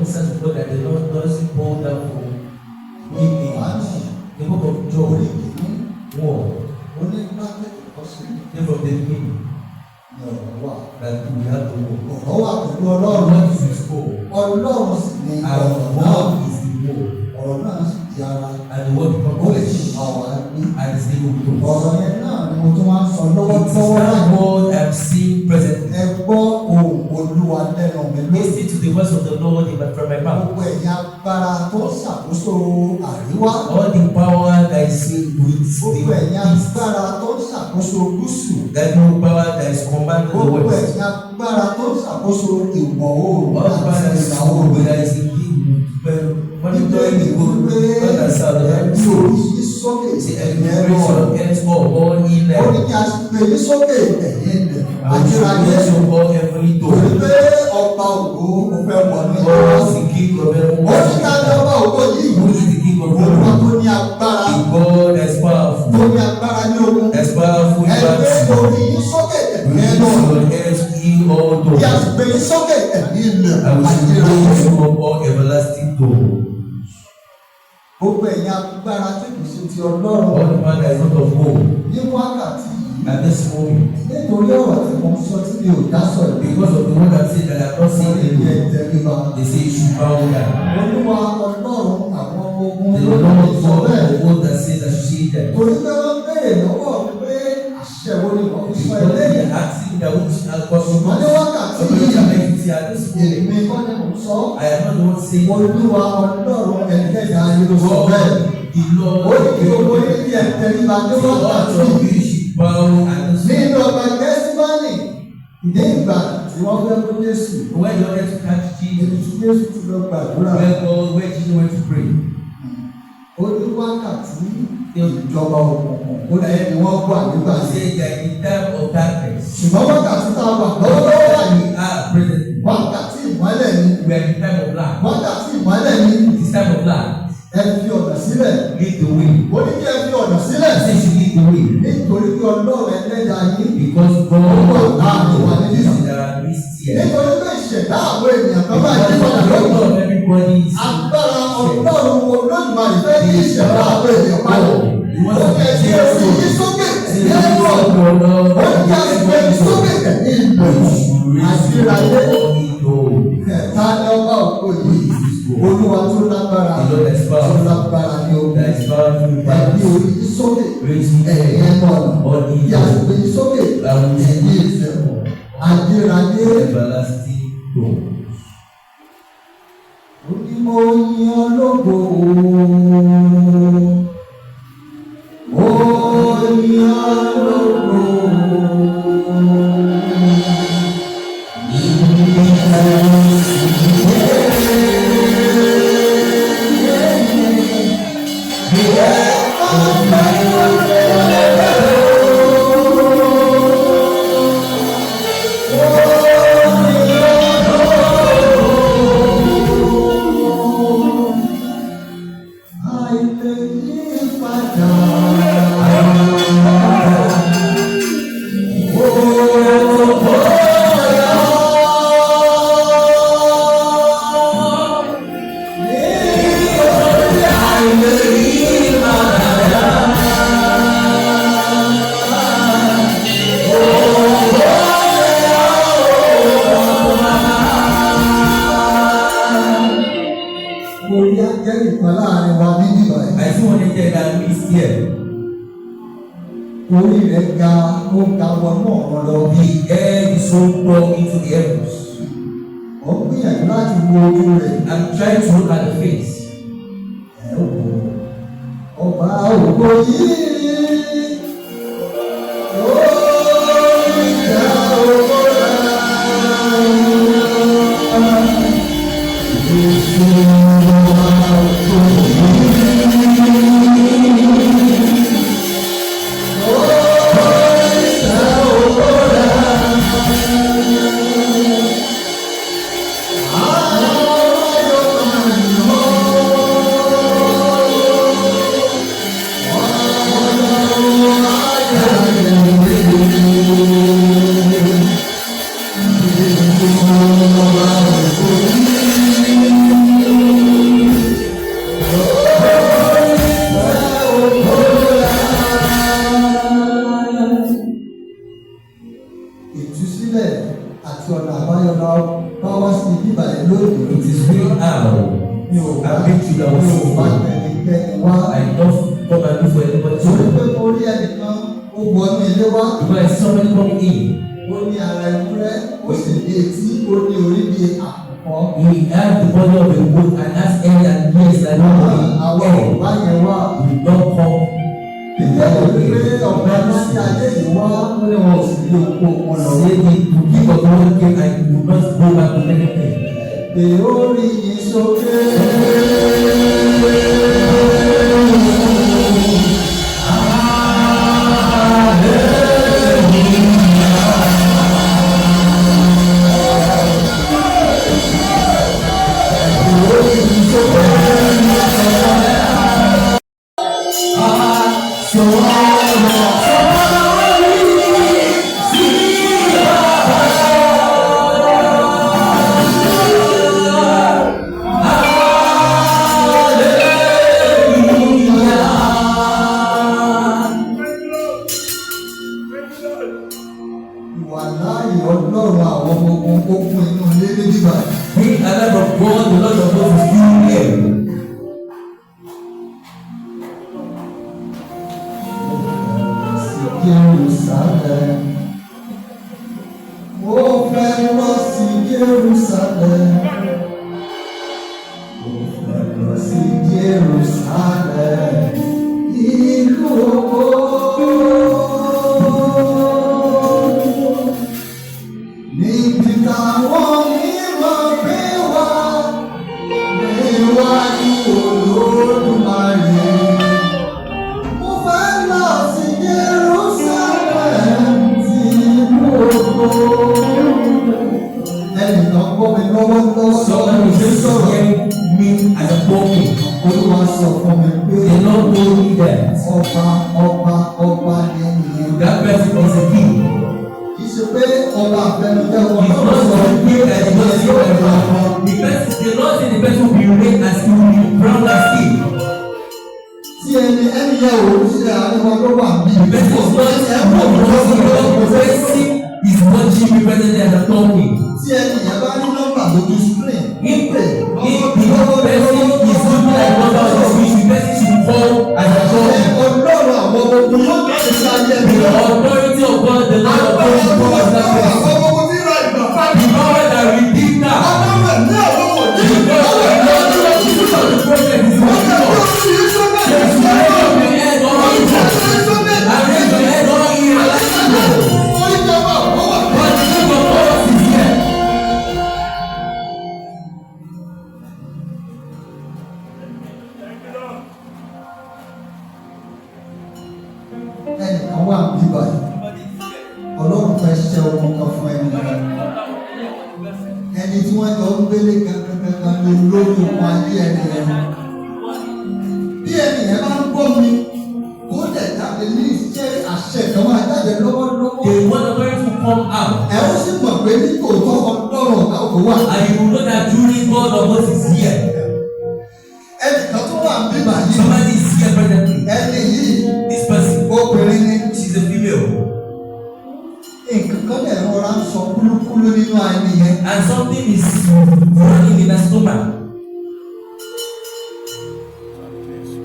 says that the Lord doesn't hold down for the book of Job. War. Only nothing possible. From the beginning. That we have to war. What is his goal? And what is the war? And the word becomes and the stable becomes. It is that word I'm seeing presently. Listen to the voice of the Lord from my mouth. All the power that is with the east, that no power that is commanded the west, all the power that is in the monitoring the good, God has said that see every sort of ends all in there. I will raise your all heavenly door. God is the king of heaven. Who is the king of heaven? God is powerful. As powerful in battle. Raise your heads in all doors. I will raise you up all everlasting doors. All the man that is not of God. At this moment, because of the one that said that I have not seen him, they say you should bow down. The Lord God that says that you see them. Because they are asking that which has possible. At this moment, I am not the one saying God, the Lord, bow and when you wanted to catch Jesus, where Jesus went to pray. Say that in the time of darkness, we are present. We are in the time of light. This time of light. Lead the way. Say she lead the way. Because God is in our midst here. Because the Lord of everybody is Olúwa tó lágbára tó lágbára ní ogun ẹ̀mí orí sókè ẹ̀yẹ mọ̀ yàgbé sókè ẹ̀yẹ ìfẹ́ mọ̀ adérayé onímọ̀ yíyan lógo ó yíyan lógo. The air is so low into the heavens. I'm trying to look at the face. lónìí. It is real now. Mi ò bá I've been through that mi ò bá one. ẹnikẹ́ni wá. I don't come and look for anybody. Torí pé mo rí ẹnìkan ó wọnú ilé wá. Because I see somebody coming in. Ó ní ara ewúrẹ́, ó sì ní etí, ó ní orí bí àkùkọ. He had the body of a goat and has hair and ears like Àwọn a ọ̀gá yẹn wá. We don't come. Ìjẹ́ ìwé ọ̀gá lọ sí ayé yìí wá. Ó ní wọn ò sì ní oko wọn lọ. Say the gift of God came and you will not go back to anything. Èè ó rí yín sókè. Ìwàláyé Ọlọ́run àwọn ọmọ ogun okun inú ilé ní bíbá. We are not of God, the Lord of God is still here. Sí Jerusalém. Mo fẹ́ lọ sí Jerusalém. Mo fẹ́ lọ sí Jerusalém. Ìlú ògo. Níbi táwọn mímọ́ gbé wá. Níwájú Olódùmarè. Mo fẹ́ lọ sí Jerusalem tí mo kó. Ẹnìkan gbọ́ mi lọ́wọ́lọ́wọ́ Someone is just hearing me as a talking. Olúwa sọ fún mi pé The Lord told me that ọba ni ènìyàn. that person is a king. Kì í ṣe pé ọba àfẹnujẹ He's wọn not náà sọ a pé king and he's not a king of God. The person, the Lord said the person will be reign as king, will be crowned as king. tí ẹni yẹn ò ṣe àríwá ló wà bí. The person is not a prophecy is watching me present as a talking. Tí ẹni yẹn bá ní nọ́mbà lójú screen. If the person is looking like number of the speech, the person should fall as a talking. Ọlọ́run àwọn ọmọ ogun yóò bá ṣe ṣáájú ẹni The lọ. authority of God, the Lord of God, is God as that person. Àwọn ọmọ ogun tí ra ìgbà The fáàdì. power that redeemed that. Ọlọ́run ẹ̀ ní àwọn ọmọ òní. The God that Lord of Jesus of the prophet is Ọjọ́ God. tó ń fi iṣẹ́ bẹ́ẹ̀ Yes, ṣe raise é. up your head all Ọjọ́ evil. tó ń fi iṣẹ́ bẹ́ẹ̀ And raise your head all evil like evil. Orí jọba àwọn wà For the king of us is here. ẹnìkan wà bíbá yìí. Ọlọ́run fẹ́ ṣe ohun kan fún ẹni kan. Ẹni tí wọ́n jọ ń gbélé kankan ní olórí ohun ayé ẹni yẹn. Bí ẹni yẹn bá ń gbọ́ mi, kó dẹ̀ jáde ní iṣẹ́ àṣẹ kan máa jáde lọ́wọ́lọ́wọ́. The word of God will come out. Ẹ ó sì mọ̀ pé ní tòótọ́ Ọlọ́run ọ̀gá òkú wà. And you will know that truly God of us is here. Ẹnìkan tó wà bíbá yìí. Somebody is here presently. Ẹni yìí This person, obìnrin ni. she's a female. Nǹkan kan lè rọra ń sọ kúlúkúlú nínú ayé yẹn. And something is running in her stomach.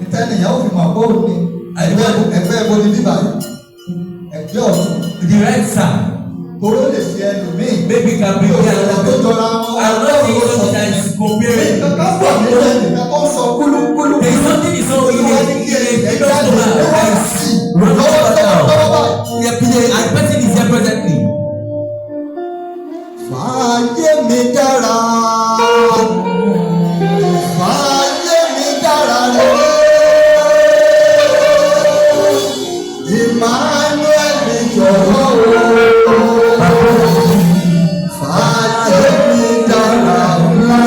Ìtẹ́nìyàn ò fi mọ̀ bó ní. Ẹgbẹ́ ẹ̀bọ ni bíbá yìí. Ẹgbẹ́ ọ̀tún. The right side. Toró lè fi ẹlòmíì. Maybe can be here. Tó jọra wọn. I'm not saying something that is comparing. Nǹkan pọ̀ nínú ẹnìkan tó ń sọ kúlúkúlú. There is something is so in a stomach that is running up and down. The person is here presently. Fàáyé mi dára. Fàáyé mi dára rẹ̀. Emmanuel mi jọ̀wọ́ o. Fàáyé mi dára ńlá.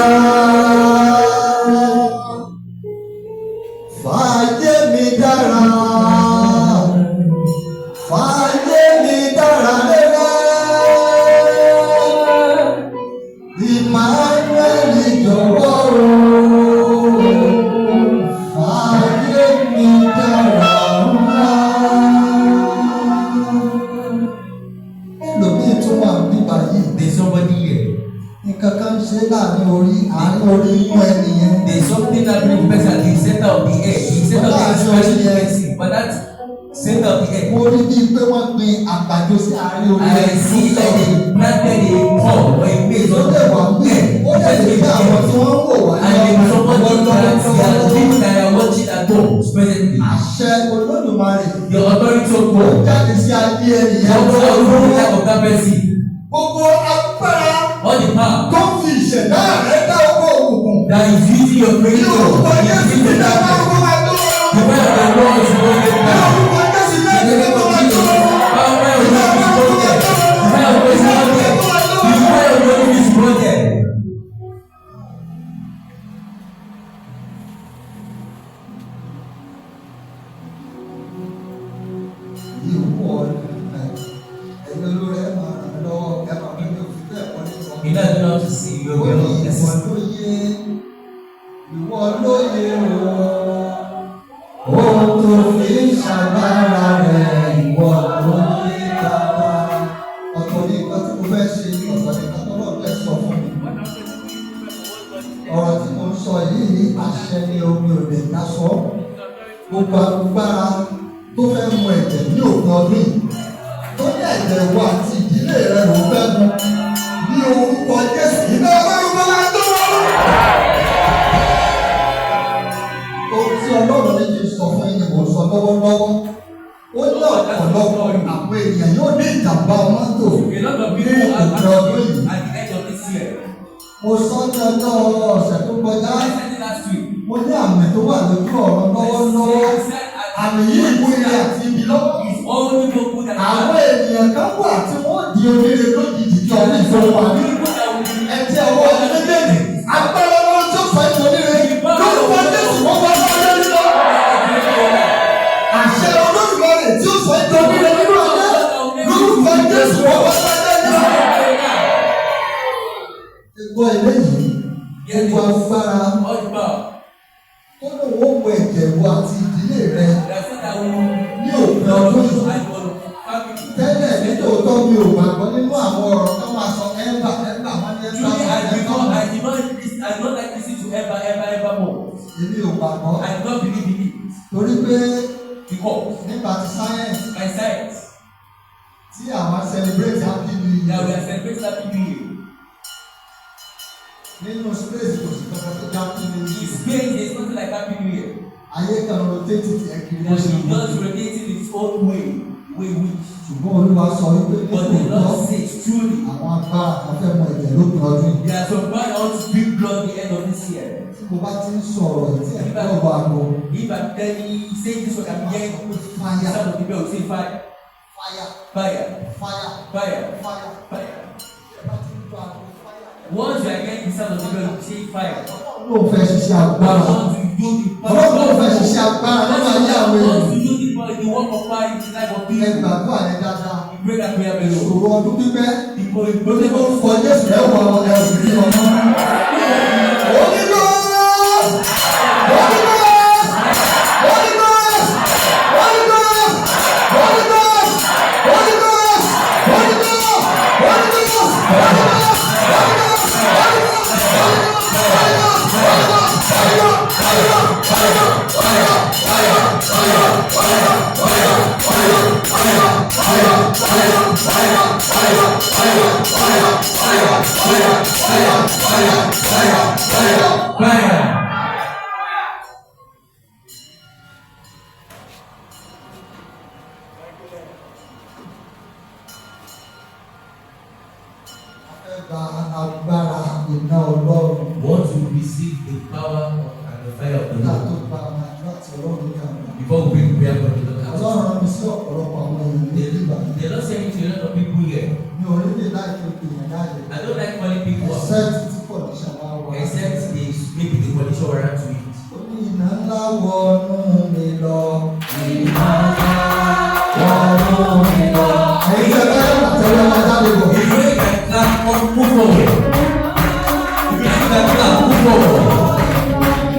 Fàáyé mi dára. Fàáyé mi dára rẹ̀. Emmanuel mi jọ̀wọ́ o. Fàáyé mi dára ńlá. Ẹlòmíì tún wà nígbà yìí. There's somebody here. Nǹkan kan ṣe láàrin orí àárín orí inú ẹni yẹn. There is something happening in the person at the center of the head. The center of the head is very expensive, but that center of the head. Mo rí bíi pé wọ́n gbin àgbàdo sí àárín orí I ẹni. see like they planted a corn or a maize Ó on lè wà the pé head. ó lè ṣe pé àwọn tí wọ́n ń wò wá And there is somebody that people that are watching at home presently. àṣẹ Olódùmarè The authority of ó God. jáde sí ayé ẹni yẹn. What are you doing like of that person? Gbogbo agbára All the power tó fi ìṣẹ̀dá rẹ̀ dá owó òkùnkùn. that is using your brain Ní to orúkọ Jésù ní ká máa ń wọ́n tó. the way of the Lord is going to Ní be. orúkọ Jésù ní In the ẹ̀jẹ̀ name tó of máa Jesus, tó. power of the Lord is broken. The power of the Lord is broken. The power of the Lord is broken. Ìwọ ẹ̀yin olórí ẹ̀ máa ràn lọ́wọ́ ẹ̀ máa bí mi ò fi bẹ́ẹ̀ wọlé sọ. You know, I don't know to see you. Ó You ní know, ìwọ yes. lóye ohun tó fi ń ṣàgbára rẹ̀ ìwọ lóye bàbá. Ọ̀tọ̀ ní nǹkan tí mo fẹ́ ṣe ọ̀tọ̀ ní nǹkan tó lọ́ọ̀ fẹ́ sọ fún mi. Ọ̀rọ̀ tí mo ń sọ yìí àṣẹ ni omi ò lè dá sọ. Gbogbo agbára tó fẹ́ mu ẹ̀jẹ̀ ní òpin ọdún yìí tó ní ẹ̀jẹ̀ wo àti ìdílé rẹ̀ ló fẹ́ mu ní orúkọ Jésù iná ọlọ́run bá wá tó wọ́n. Ohun tí Ọlọ́run ní kí n sọ fún yín ni mò ń sọ lọ́wọ́lọ́wọ́. Ó ní ọ̀pọ̀lọpọ̀ àwọn èèyàn yóò ní ìjàmbá mọ́tò A lot of ní people are òpin ọdún yìí. at the end of this year. Mo sọ ní ọjọ́ ọ̀sẹ̀ tó kọjá. I said it last week. Mo ní àmì tó wà lójú ọ̀run lọ́wọ́lọ́wọ́. Àmì yìí kú ilé àti ibi lọ́wọ́. It's only people that Àwọn ènìyàn kan wà tí wọ́n di oríire lójijì tí ọdún ìfowópamọ́. Ẹtí ọwọ́ ọdún méjèèjì. Agbára wọn tó fà ìfòríire. Lórúkọ Jésù wọ́n bá wọ́n lé nínú. Àṣẹ Olódùmarè tí ó fà ìfòríire nínú ọdún. Lórúkọ Jésù wọ́n bá wọ́n lé nínú. Gbọ́ eléyìí. Gbogbo agbára all the power. tó lè wọ́n mú ẹ̀jẹ̀ wo àti ìdílé rẹ̀ That's what I will ní òpin ọdún yìí. I will family. Tẹ́lẹ̀ nítòótọ́ mi ò gbàgbọ́ nínú àwọn ọ̀rọ̀ tó máa sọ ẹ̀mbà wọ́n ní Truly, I did ẹ̀mbà. not like listen to ever more. Èmi ò gbàgbọ́ I do not believe in it torí pé because nípa ti sáyẹ́ǹsì my science tí àwọn celebrate happy new that we year are celebrating happy new year. nínú space kò sí kankan tó jẹ́ happy new In year. Spain, there is nothing like happy new year. Ayé kan rotate ti ẹ̀ kiri But ṣe he mọ́. does rotating its own way which. Ṣùgbọ́n Olúwa sọ wípé But the nítòótọ́ Lord says truly, àwọn agbára kan fẹ́ mọ ẹ̀jẹ̀ lópin ọdún yìí. there are some man out to bring blood the end of this year. Tí mo bá ti ń sọ̀rọ̀ tí ẹ̀ ń gbọ́ àgbo If I'm telling you, say this one, I'm hearing fire some of the people will say fire, fire fire, fire fire, fire. fire. Ẹ bá ti ń gbọ́ àgbo fire. Once you are getting the sound of the bell, you say fire. Ló fẹ́ ṣiṣẹ́ agbára. Once you do the Ọlọ́run ló fẹ́ ṣiṣẹ́ agbára nínú ayé àwọn èèyàn. once you do the work of fire in the life of Ẹ people, gbàdúrà yẹn dáadáa. you pray that prayer very well. Ìṣòro ọdún pípẹ́. People in Lórí tó ń fọ Jésù lẹ́wọ̀ ọmọ ẹ̀ òbí ní ọmọ. Holy Ghost! Holy Ghost! Holy Ghost! Holy Ghost! Holy Ghost! Holy Ghost! Holy Ghost! Holy Ghost! Holy Ghost! Fire. Gba agbára iná Ọlọ́run. Want to receive the power and the fire of the Ká Lord tó gba láti Ọlọ́run kan. before we bring prayer for the Lord. Ọlọ́run rán mi sí ọ̀pọ̀lọpọ̀ àwọn èèyàn ní ìgbà. They don't say anything to a lot of people here. Mi ò rí lè láì fi èèyàn láàyè. I don't like calling people out, Except tí condition bá wà. except they maybe the condition warrant to it. Ó ní iná ńlá wọnú mi lọ. Iná ńlá wọnú mi lọ. Ẹ̀yin tẹ́ bá yọ̀ àtẹ̀wé máa jáde bọ̀. If you make that clap, move forward. If you make that clap, move forward.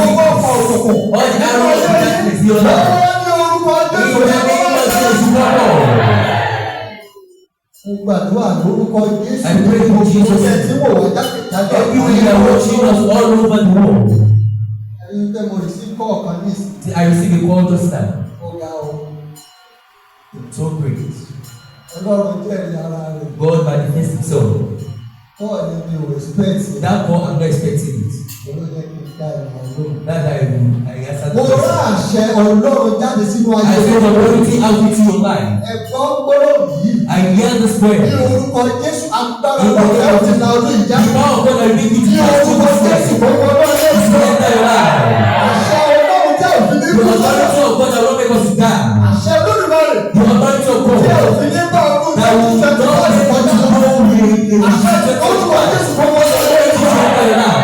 gbogbo ọ̀pọ̀ òkùnkùn. All the arrows of darkness in your life. Ní orúkọ In Jésù. the name of Jesus, fall. Mo gbàdúrà lórúkọ Jésù. I pray in Jesus' Ṣé tí name. mo wà jákèjádò Everywhere you are watching us all over the world. Ẹni pé mo rì sí kọ̀ọ̀kan ní ìsìn. See, I received a call just now. Ó ga o. It's so great. Ọlọ́run jẹ́rìí ara rẹ̀. God manifests himself. Bọ́ọ̀lù mi ò respect. That call, I'm not expecting it. Olú jẹ́ kí n dá ìrìn lóhùn. That I answered Mo the question. rán àṣẹ Ọlọ́run jáde sínú I ayé saw the authority out into your life. Ẹ̀gbọ́n gbọ́dọ̀ yìí. I hear this Ní prayer. orúkọ Jésù agbára lọ́wọ́ ẹ̀ ti la ọdún ìjà. The power of God I read you to Ní pass orúkọ through this Jésù way. gbogbo ọlọ́run ẹ̀ It's sọ. enter your life. Àṣẹ Ọlọ́run jẹ́ òfin ní The kúrò. authority of God that will make us die. Àṣẹ Olódùmarè The authority of jẹ́ God òfin ní bá ọdún that will not twenty make us kọjá lọ. go in Àṣẹ orúkọ Jésù gbogbo ọlọ́run ẹ̀ It's sọ. enter your life.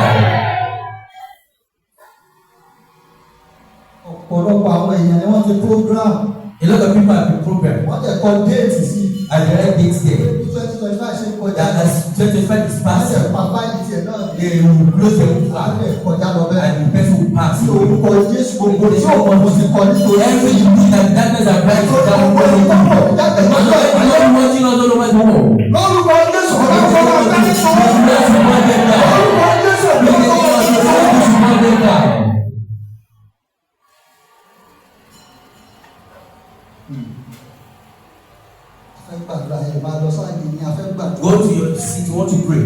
Ọ̀pọ̀lọpọ̀ àwọn èèyàn ni wọ́n ti program. A lot of people have been programmed. Wọ́n tẹ̀ kọ déètì sí. And the right dates there. 2025 ṣe ń kọjá. That as 2025 is Wọ́n passing, tẹ̀ pàpá ìdí ẹ̀ náà. they will close the book Àwọn out. ẹ̀ kọjá lọ bẹ́ẹ̀. And the person will pass. Ní orúkọ Jésù gbogbo tí ọ̀pọ̀ mo ti kọ nítorí Every deed and darkness are bright that will go in you. Because of the Lord watching us all over the world. lórúkọ Jésù ọ̀rọ̀ fọwọ́ àgbáyé sọ. Bless you one day now. Lórúkọ Jésù In the name of Jesus, bless you one day now. afẹ́ gbàdúrà ẹ̀ máa lọ sáàyè ní afẹ́ gbàdúrà. Go to your seat, you want to pray.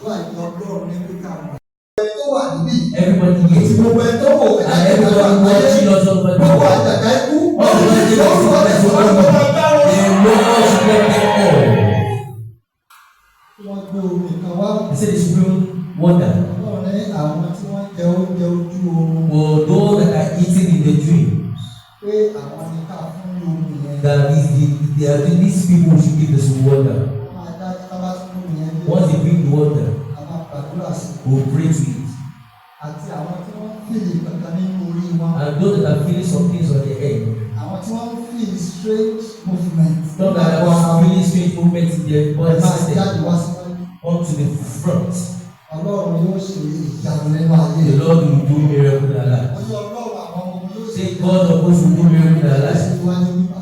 Àwọn àdúrà ìjọ Ọlọ́run ní píkà rẹ̀. Ẹ tó wà níbí. Everybody Àti here. gbogbo ẹ tó wò ẹ̀ And everybody watching us all over the gbogbo world. àjàgà ikú. All the way to the Lórúkọ Jésù Lord. ọlọ́run bá wọn. The Lord should let them all. Wọ́n gbé omi kan wá. He said they should bring water. Ọlọ́run ní àwọn tí wọ́n jẹ oúnjẹ ojú oorun. For those that are eating in the dreams, Pé àwọn ní ká fún ní omi yẹn. that these people should give us water. Wọ́n máa dá tábà tún omi yẹn dé. Once they bring the water, A máa gbàdúrà sí i. we'll pray to it. Àti àwọn tí wọ́n fìlì kankan nínú orí wọn. And those that are feeling some things on their head, Àwọn tí wọ́n fìlì strange movement. those that are feeling strange movements in their body Máa system, jáde wá síwájú. onto the front. Ọlọ́run yóò ṣe ìyanu nínú ayé The rẹ̀. Lord will do miracle in our life. Wọ́n yọ Ọlọ́run àwọn ọmọ yóò ṣe Say God of hosts will do miracle in our life. ìwájú nípa.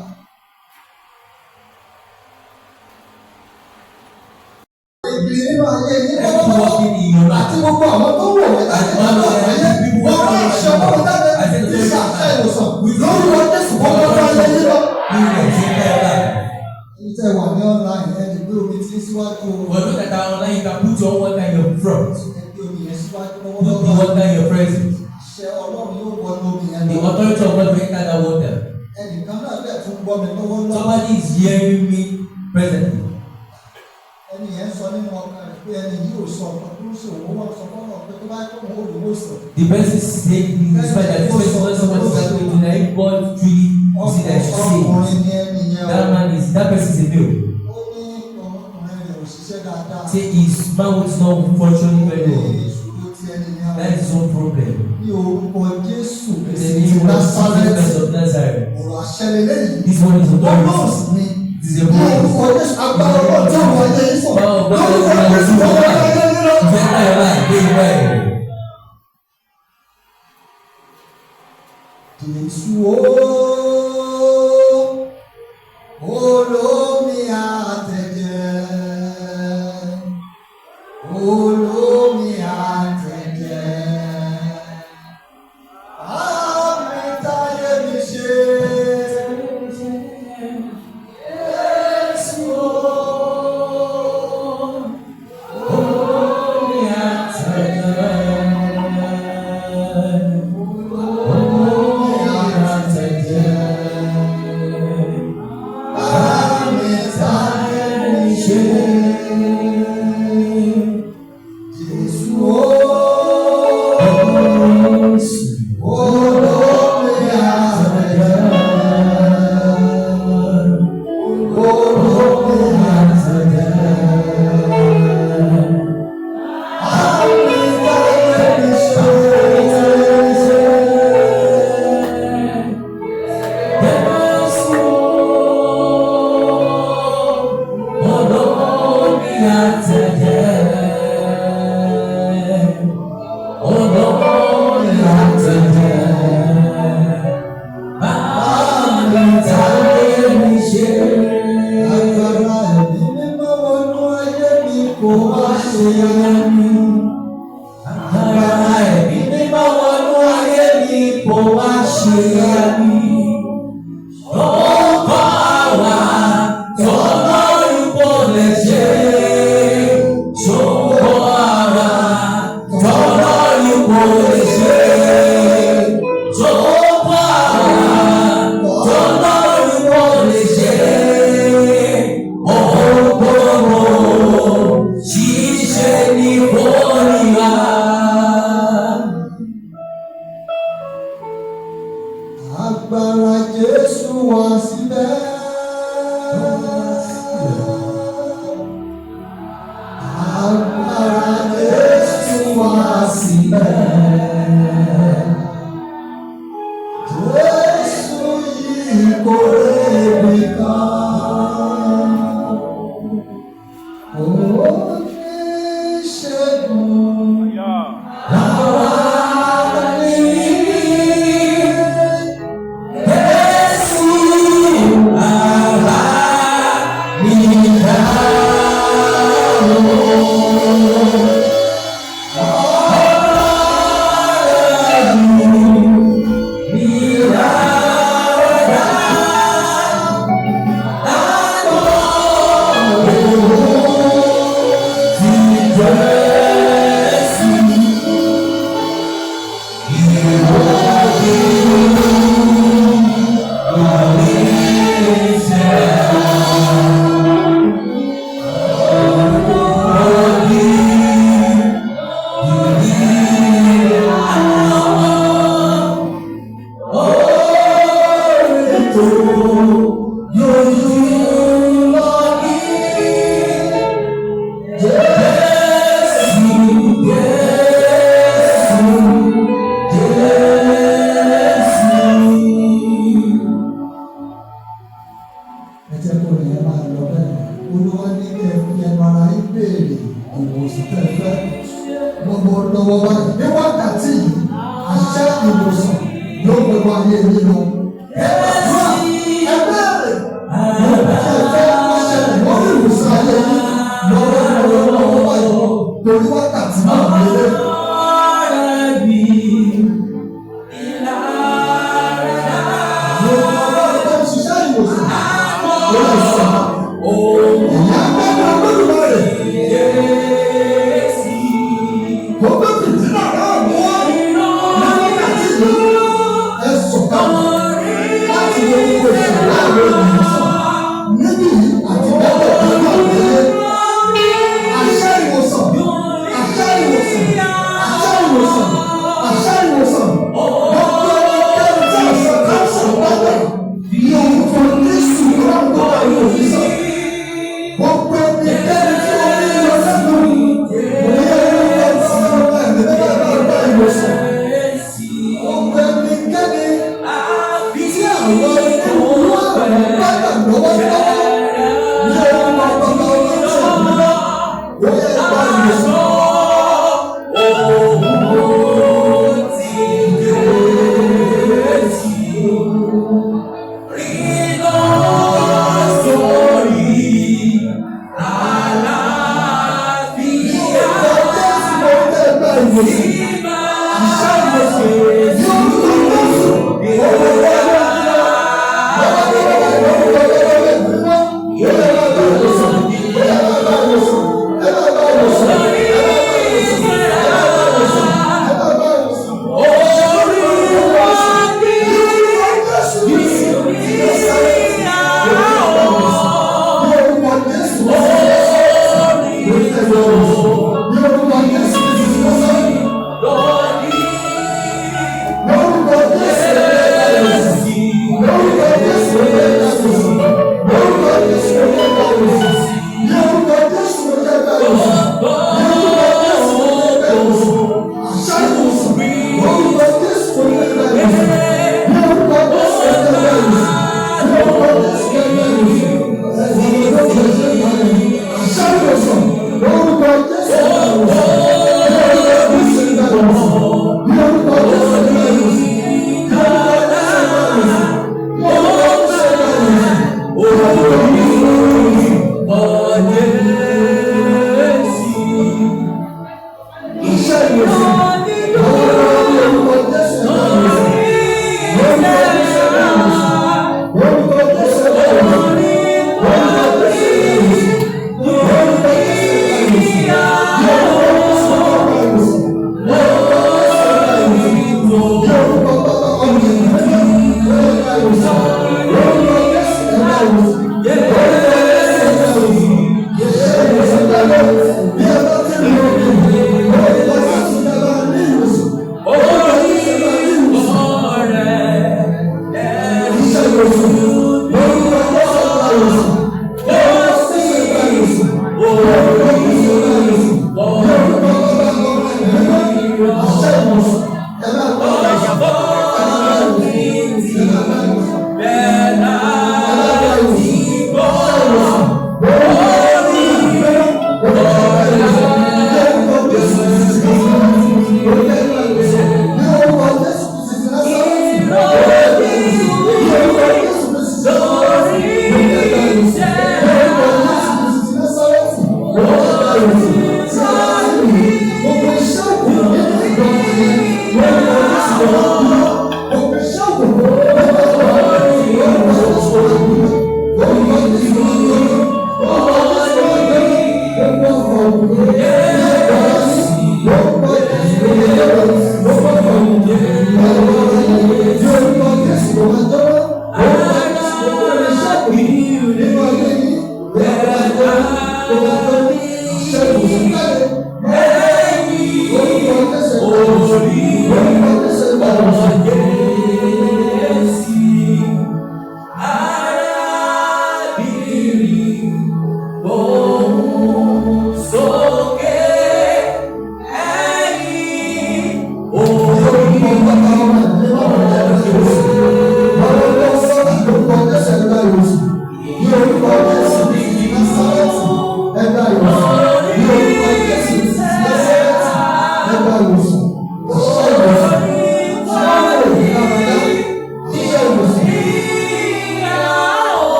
Ìbí nínú ayé ní Every ọlọ́run walking in your àti life. gbogbo àwọn tó wọ̀ wọ́n láti And ọjọ́ all ayé. the people Wọ́n máa ṣe ọlọ́run jáde ní ìṣàṣẹ ìwòsàn. Lórúkọ Jésù wọ́n máa bá ayé yín lọ. Healings in their life. Ìtẹ̀ wà ní online ẹ̀ lè gbé omi tí síwájú o. For those that are online, you can put your water in your front. Ẹ gbé omi yẹn síwájú Put the lọ́wọ́lọ́wọ́. water in your presence. Àṣẹ ọlọ́run yóò wọnú omi yẹn The lọ. authority of God will enter that water. Ẹnìkan náà bẹ̀ tún gbọ́ mi lọ́wọ́lọ́wọ́. Somebody is hearing me presently. Ẹni yẹn sọ nínú ọkàn rẹ̀ pé ẹni yìí ò sọ ọ̀kan tó ń ṣe òun wọ́n sọ fọ́nà pé tó bá tó òun ò lè wò sàn. The person said in his mind that this person was someone who is going to like God truly see that you see. Ọkùnrin ni ẹni yẹn o. That person is a male. Ó ní ọmọkùnrin rẹ̀ ò ṣiṣẹ́ dáadáa. Say his mouth is not functioning very Ó well. ní ìṣòro tí ẹni yẹn That is no problem. ní orúkọ Jésù In the Kristi name of Násárẹ́tì. Jesus of Nazareth. Ọ̀rọ̀ àṣẹlẹ̀ lẹ́yìn. This one is Ọlọ́run authority. ni. This is a Ní word. orúkọ Jésù agbára ọlọ́run tí àwọn ayé yìí sọ. Power of God Lórúkọ that Jésù will do ọlọ́run that. ayé yìí lọ. Better your life, amen. Jésù olómi àtẹ̀jẹ́, olómi àtẹ̀jẹ́, àmì táyé mi ṣe. Jésù olómi àtẹ̀jẹ́.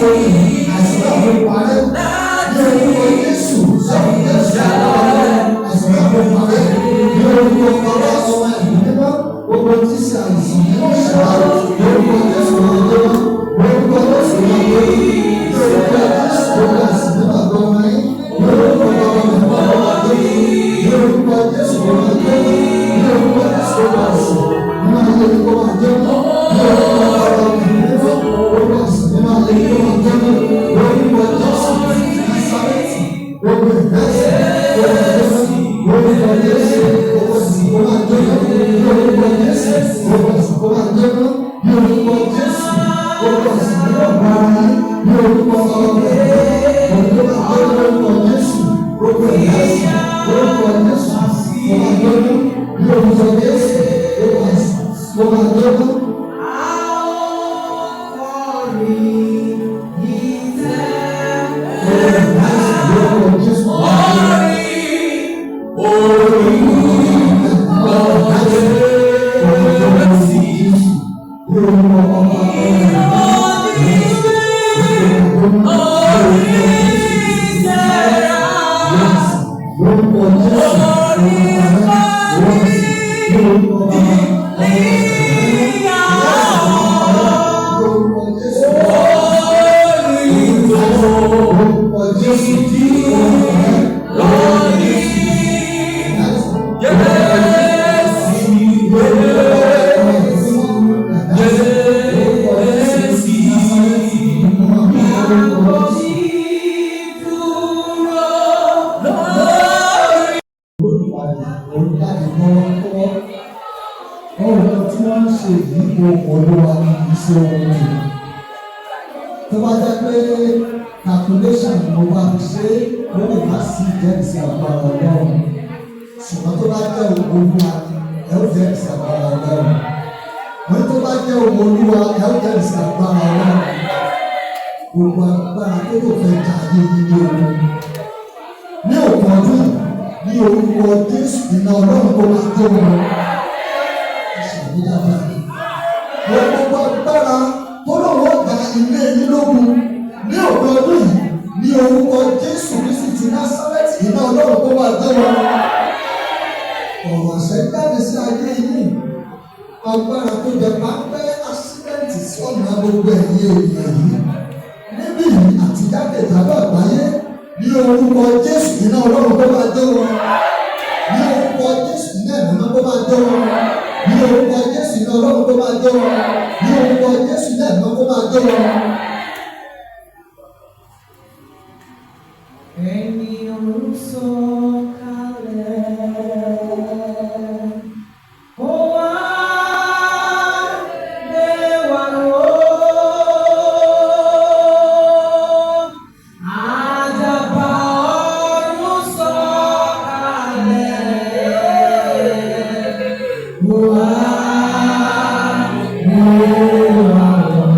àìsàn náà ló parẹ́ ní orúkọ Jésù sọ̀rọ̀ Jésù àìsàn náà ló parẹ́ ní orúkọ bàbá ọmọ ẹ̀mí mímọ́ gbogbo tí ṣe àìsàn nínú ìṣẹ̀wá ní orúkọ Jésù lọ́wọ́ orúkọ Jésù lọ́wọ́ ní orúkọ Jésù lọ́wọ́ àìsàn nínú àgọ́ ọmọ yín ní orúkọ bàbá ọmọ ẹ̀mí ní orúkọ Jésù lọ́wọ́ ní orúkọ Jésù lọ́wọ́ àìsàn nínú ayé ìkọ́ àjọ ní orúkọ bàbá ọmọ ẹ̀mí mímọ́ orúkọ àìsàn nínú ayé ìkọ́ àjọ orúkọ Jésù Násárẹ́tì gbogbo ìgbésẹ̀ orúkọ Jésù orúkọ Jésù orúkọ àjọ orúkọ Jésù orúkọ àjọ ní orúkọ Jésù orúkọ àìsàn nínú àgọ́ ara yín ní orúkọ bàbá ọmọ ẹ̀mí orúkọ àjọ orúkọ Jésù orúkọ Jésù orúkọ Jésù orúkọ àjọ ní orúkọ Jésù orúkọ àìsàn orúkọ àjọ. Tó bá jẹ́ pé calculation ni mo bá fi ṣe ó lè má sí ìjẹ́rìsí agbára Ọlọ́run ṣùgbọ́n tó bá jẹ́ Olúwa ẹ ó jẹ́rìsí agbára Ọlọ́run wọ́n tó bá jẹ́ Olúwa ẹ ó jẹ́rìsí agbára Ọlọ́run gbogbo agbára tó lò fẹ́ jà ní ilé ogun ní òkú ọdún ní orúkọ Jésù iná Ọlọ́run tó máa jó wọn ìṣèlú dáadáa gbogbo agbára tó lọ́wọ́ ọ̀gá ilé yín lógun ní òkú ọdún yìí ní orúkọ Jésù Kristi ti Násárẹ́tì iná Ọlọ́run tó máa jó wọn ọ̀rọ̀ àṣẹ jáde sí ayé yìí agbára tó jẹ pápẹ́ àṣídẹ́ǹtì sí ọ̀nà gbogbo ẹ̀yìn ènìyàn yìí níbí yìí àti jákèjádò àgbáyé ní orúkọ Jésù iná Ọlọ́run tó máa jó wọn ní orúkọ Jésù iná ẹ̀mọ́ tó máa jó wọn ní orúkọ Jésù iná Ọlọ́run tó máa jó wọn ní orúkọ Jésù iná ẹ̀mọ́ tó máa jó wọn. Ẹni ọ̀run sọ̀kalẹ̀, ó wá lé wa wò. Àdàbà ọ̀run sọ̀kalẹ̀, ó wá lé wa wò.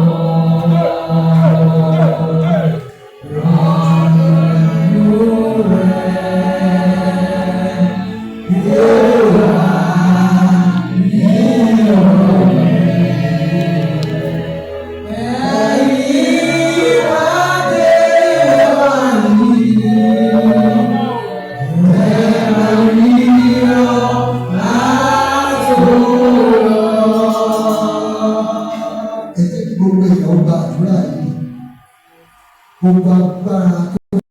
Gbogbo agbára tó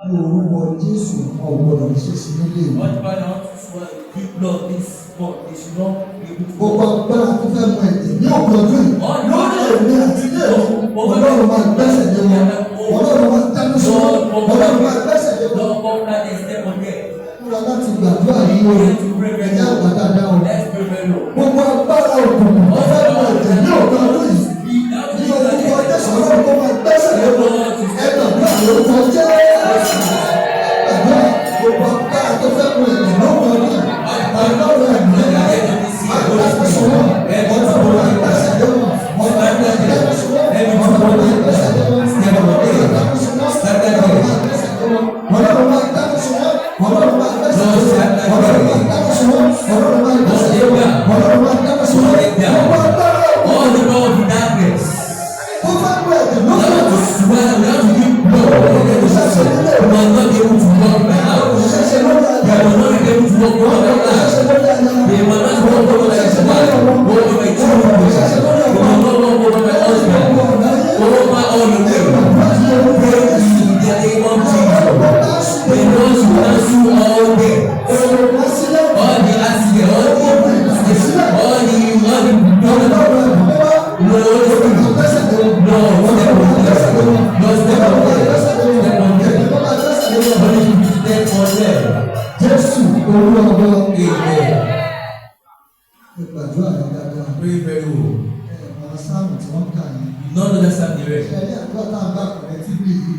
ní orúkọ Jésù ọ̀gbọ̀dọ̀ ìṣesí nílé ìwé. Gbogbo agbára tó fẹ́ mọ ẹ̀jẹ̀ ní ọ̀pọ̀ ọdún yìí lórí èmi àti ilé mi Ọlọ́run máa gbẹ́sẹ̀ lé wọn Ọlọ́run máa dáná sọ Ọlọ́run máa gbẹ́sẹ̀ lé wọn. Múra láti gbàdúrà yìí o ẹ̀jẹ̀ àgbà dáadáa o. Gbogbo agbára òkùnkùn tó fẹ́ mọ ẹ̀jẹ̀ ní ọ̀pọ̀ ọdún yìí ní orúkọ Jésù Ọlọ́run tó máa gbẹ́sẹ̀ lé wọn. Orúkọ Jésù ẹ̀dá gbogbo agbára tó fẹ́ mú ẹ̀jẹ̀ lọ́wọ́ ọdún Ọlọ́run ẹ̀mí àgbàsọ̀ wọn Ọlọ́run àgbàsẹ̀ lọ́wọ́ Ọlọ́run àgbàsọ̀ wọn Ọlọ́run àgbàsẹ̀ lọ́wọ́ Ọlọ́run àgbàsẹ̀ lọ́wọ́ Ọlọ́run àgbàsọ̀ wọn Ọlọ́run àgbàsẹ̀ lọ́wọ́ Ọlọ́run àgbàsọ̀ wọn Ọlọ́run àgbàsẹ̀ lọ́wọ́ Ọlọ́run àgbàsọ̀ wọn all the power of darkness. Ó fẹ́ mú ẹ̀jẹ̀ lọ́wọ́ Ẹ gbàdúrà rẹ̀ dáadáa. Pray very well. Àwọn sáàmù tí wọ́n kà yìí. You don't understand the rest. Ṣé ẹni àdúrà tá a gbà kọ̀rẹ́tìbìlì yìí?